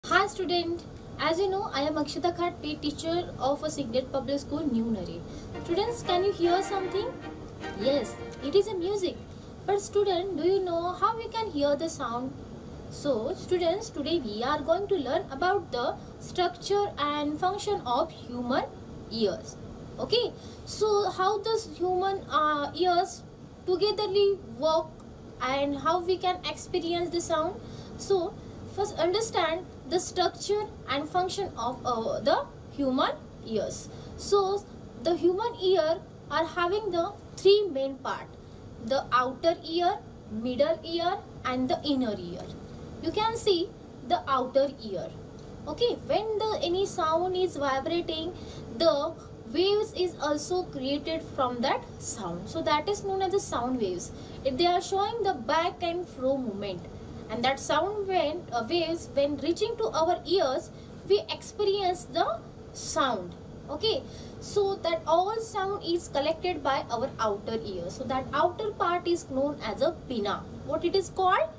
Hi student, as you know I am Akshita Khatpe, teacher of a Signet Public School, New Nare. Students, can you hear something? Yes, it is a music. But student, do you know how we can hear the sound? So students, today we are going to learn about the structure and function of human ears. Okay, so how does human ears togetherly work and how we can experience the sound? So first understand the structure and function of the human ears. So the human ear are having the three main part: the outer ear, middle ear and the inner ear. You can see the outer ear. Okay, when the any sound is vibrating, the waves is also created from that sound. So that is known as the sound waves. If they are showing the back and fro movement, and that sound waves when reaching to our ears, we experience the sound. Okay, so that all sound is collected by our outer ear. So that outer part is known as a pinna. What it is called?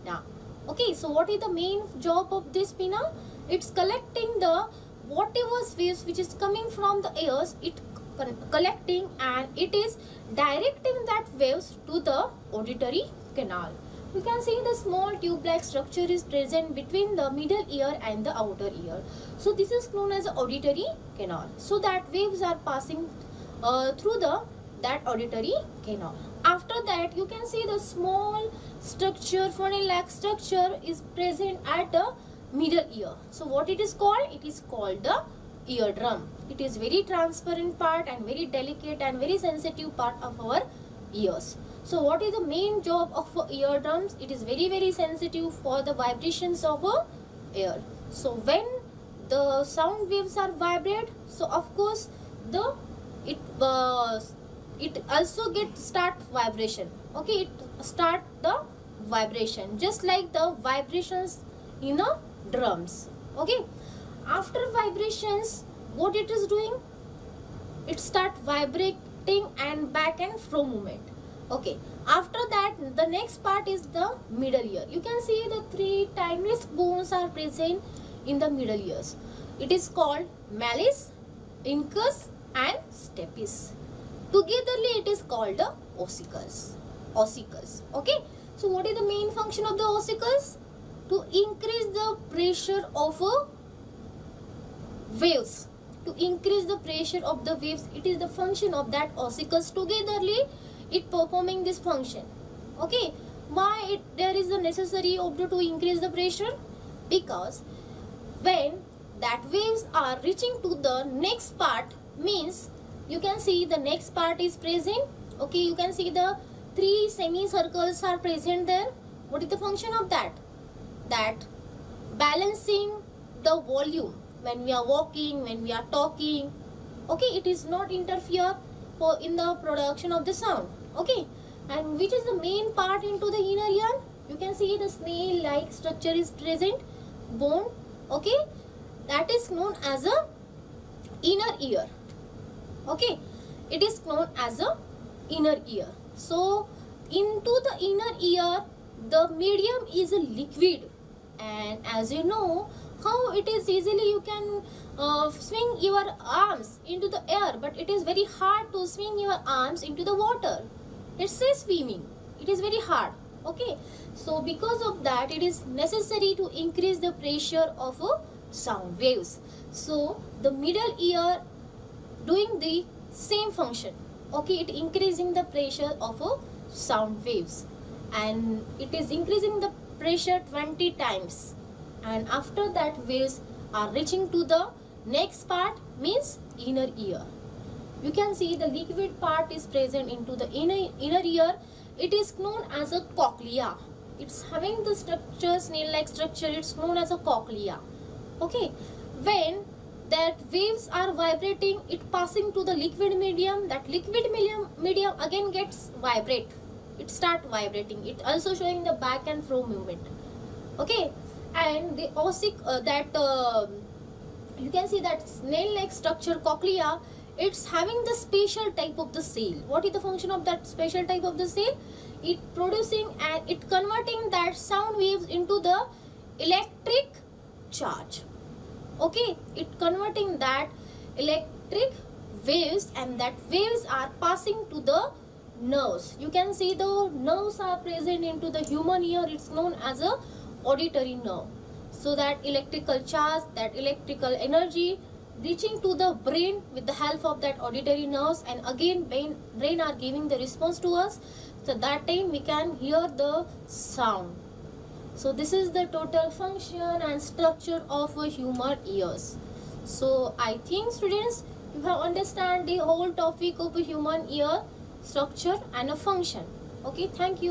Now, okay, so what is the main job of this pinna? It's collecting the whatever waves which is coming from the ears, it collecting and it is directing that waves to the auditory canal. You can see the small tube-like structure is present between the middle ear and the outer ear. So this is known as auditory canal. So that waves are passing through that auditory canal. After that, you can see the small structure, funnel-like structure is present at the middle ear. So what it is called? It is called the eardrum. It is very transparent part and very delicate and very sensitive part of our ears. So what is the main job of eardrums? It is very sensitive for the vibrations of air. So when the sound waves are vibrate, so of course it also start vibration. Okay, it start the vibration just like the vibrations in a drums. Okay, after vibrations, what it is doing? It start vibrating and back and fro movement. Okay, after that the next part is the middle ear. You can see the three tiniest bones are present in the middle ears. It is called malleus, incus and stapes. Togetherly it is called the ossicles. Okay, so what is the main function of the ossicles? To increase the pressure of waves. To increase the pressure of the waves, it is the function of that ossicles. Togetherly it performing this function. Okay, why there is the necessary to increase the pressure? Because when that waves are reaching to the next part, means you can see the next part is present. Okay, you can see the three semicircles are present there. What is the function of that? That balancing the volume when we are walking, when we are talking. Okay, it is not interfere in the production of the sound. Okay, and which is the main part into the inner ear? You can see the snail like structure is present, bone. Okay, that is known as a inner ear. Okay, it is known as a inner ear. So into the inner ear, the medium is a liquid, and as you know how it is easily you can swing your arms into the air, but it is very hard to swing your arms into the water. It says swimming, it is very hard. Okay, so because of that it is necessary to increase the pressure of sound waves. So the middle ear doing the same function. Okay, it increasing the pressure of sound waves, and it is increasing the pressure 20 times, and after that waves are reaching to the next part, means inner ear. You can see the liquid part is present into the inner ear. It is known as a cochlea. It's having the structure, snail-like structure. It's known as a cochlea. Okay, when that waves are vibrating, it passing to the liquid medium. That liquid medium again gets vibrate. It start vibrating. It also showing the back and fro movement. Okay, and the you can see that snail-like structure cochlea. It's having the special type of the cell. What is the function of that special type of the cell? It producing and it converting that sound waves into the electric charge. Okay, it converting that electric waves, and that waves are passing to the nerves. You can see the nerves are present into the human ear. It's known as a auditory nerve. So that electrical charge, that electrical energy reaching to the brain with the help of that auditory nerves, and again brain are giving the response to us. So that time we can hear the sound. So this is the total function and structure of a human ears. So I think students, you have understand the whole topic of a human ear structure and a function. Okay, thank you.